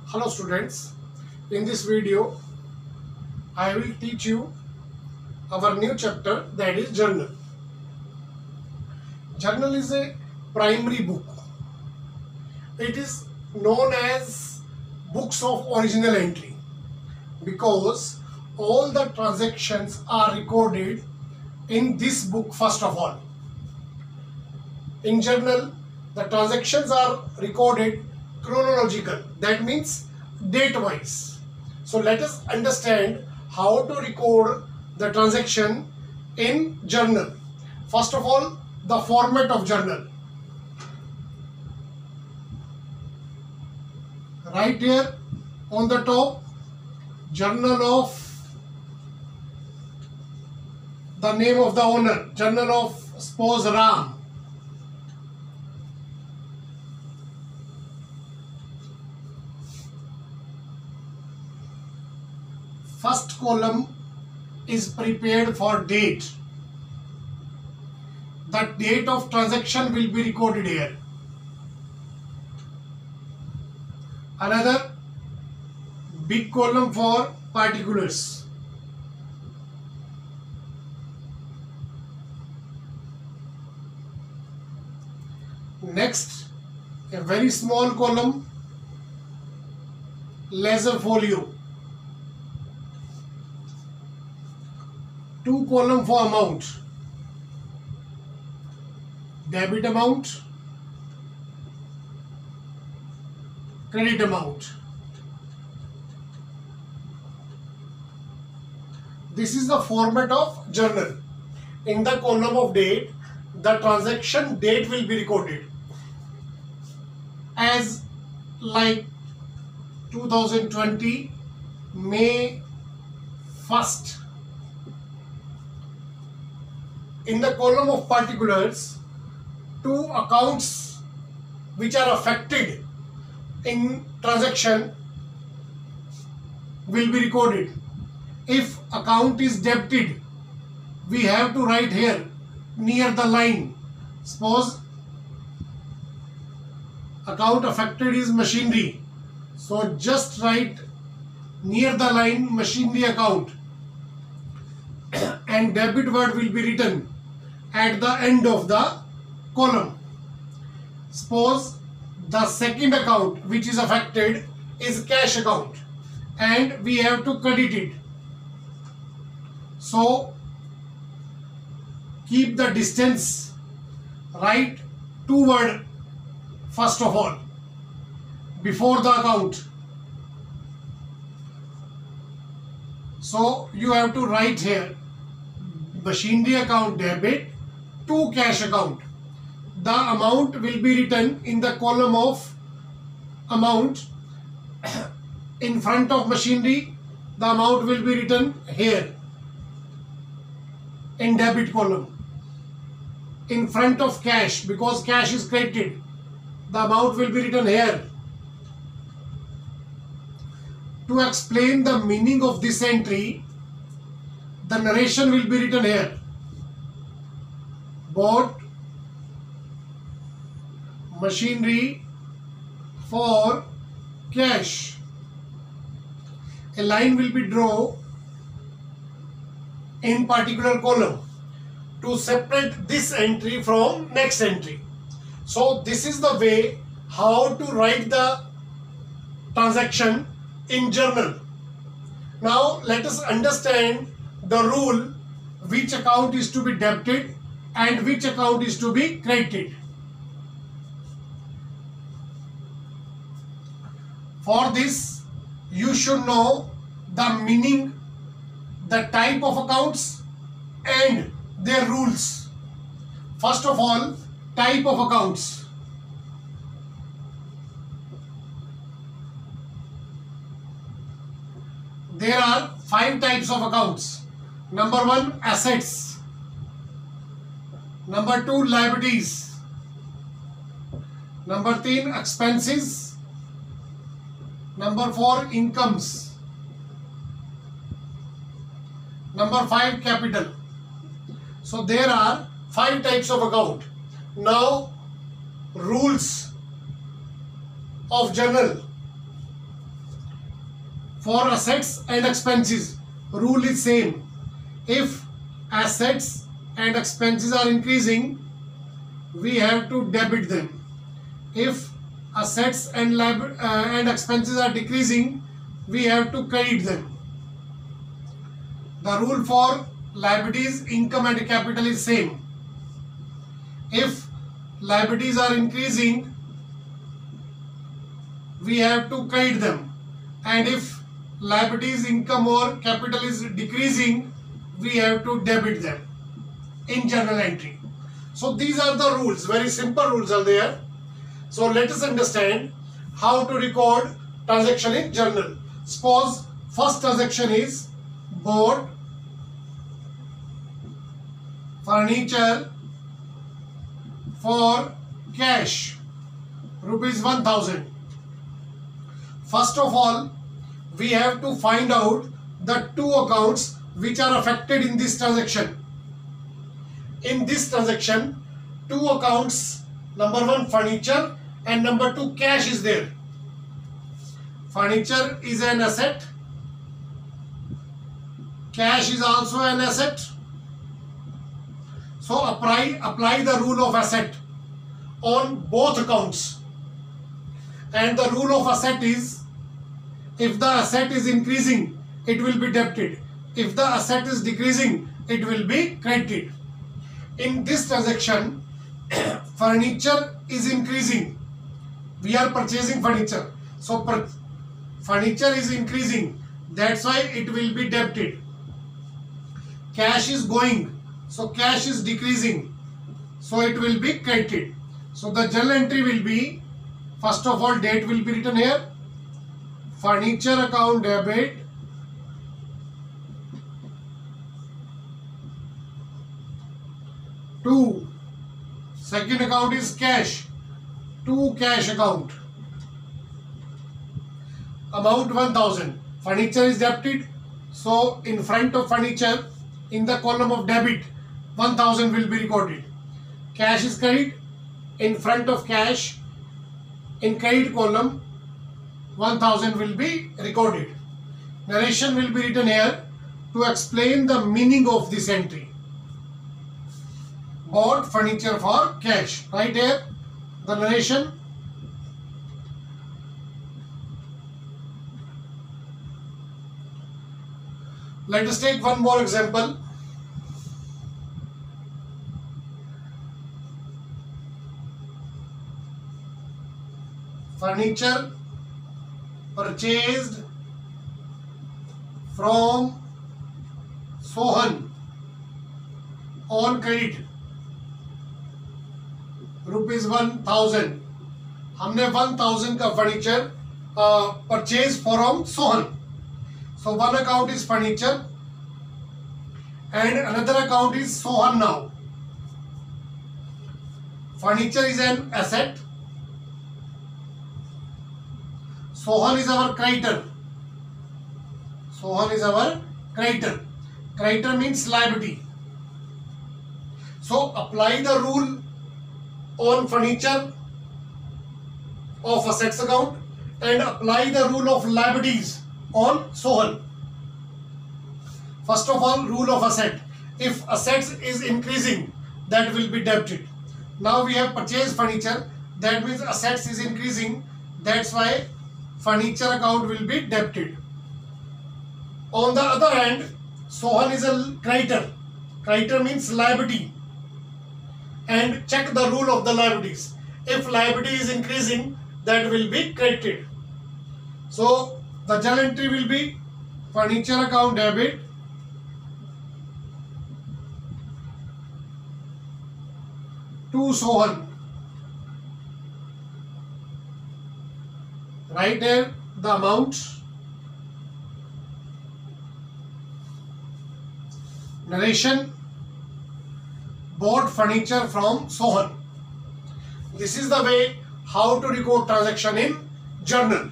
Hello students, in this video I will teach you our new chapter, that is journal. Journal is a primary book. It is known as books of original entry because all the transactions are recorded in this book first of all. In journal, the transactions are recorded chronological, that means date wise. So let us understand how to record the transaction in journal. First of all, the format of journal. Right here on the top, journal of the name of the owner, journal of suppose Ram. First column is prepared for date. The date of transaction will be recorded here. Another big column for particulars. Next, a very small column, ledger folio. Two column for amount, debit amount, credit amount. This is the format of journal. In the column of date, the transaction date will be recorded as like 2020 May 1st. In the column of particulars, two accounts which are affected in transaction will be recorded. If account is debited, we have to write here near the line. Suppose account affected is machinery, so just write near the line machinery account and debit word will be written at the end of the column. Suppose the second account which is affected is cash account and we have to credit it. So keep the distance, write two words first of all before the account. So you have to write here machinery account debit to cash account. The amount will be written in the column of amount. In front of machinery, the amount will be written here in debit column. In front of cash, because cash is credited, the amount will be written here. To explain the meaning of this entry, the narration will be written here. Bought machinery for cash. A line will be drawn in particular column to separate this entry from next entry. So this is the way how to write the transaction in journal. Now let us understand the rule which account is to be debited and which account is to be credited. For this, you should know the meaning, the type of accounts and their rules. First of all, type of accounts. There are 5 types of accounts. Number 1, assets. Number 2, liabilities. Number 3, expenses. Number 4, incomes. Number 5, capital. So there are 5 types of account. Now rules of journal. For assets and expenses, rule is same. If assets and expenses are increasing, we have to debit them. If assets and expenses are decreasing, we have to credit them. The rule for liabilities, income and capital is same. If liabilities are increasing, we have to credit them, and if liabilities, income or capital is decreasing, we have to debit them in journal entry. So these are the rules, very simple rules are there. So let us understand how to record transaction in journal. Suppose first transaction is bought furniture for cash rupees 1000. First of all, we have to find out the two accounts which are affected in this transaction. In this transaction, two accounts, number one furniture and number two cash is there. Furniture is an asset, cash is also an asset. So apply the rule of asset on both accounts. And the rule of asset is, if the asset is increasing, it will be debited. If the asset is decreasing, it will be credited. In this transaction, furniture is increasing. We are purchasing furniture. So furniture is increasing. That's why it will be debited. Cash is going. So cash is decreasing. So it will be credited. So the journal entry will be, first of all, date will be written here. Furniture account debit, to second account is cash, to cash account, amount 1000. Furniture is debited, so in front of furniture, in the column of debit, 1000 will be recorded. Cash is credit, in front of cash, in credit column, 1000 will be recorded. Narration will be written here to explain the meaning of this entry. Bought furniture for cash. Right here, the narration. Let us take one more example. Furniture purchased from Sohan on credit rupees 1000. हमने 1000 का furniture purchase from Sohan. So one account is furniture and another account is Sohan now. Furniture is an asset. Sohan is our creditor. Sohan is our creditor. Creditor means liability. So apply the rule on furniture of assets account and apply the rule of liabilities on Sohan. First of all, rule of asset. If assets is increasing, that will be debited. Now we have purchased furniture. That means assets is increasing. That's why furniture account will be debited. On the other hand, Sohan is a creditor. Creditor means liability. And check the rule of the liabilities. If liability is increasing, that will be credited. So the journal entry will be furniture account debit, to Sohan. Write here the amount. Narration: bought furniture from Sohan. This is the way how to record transaction in journal.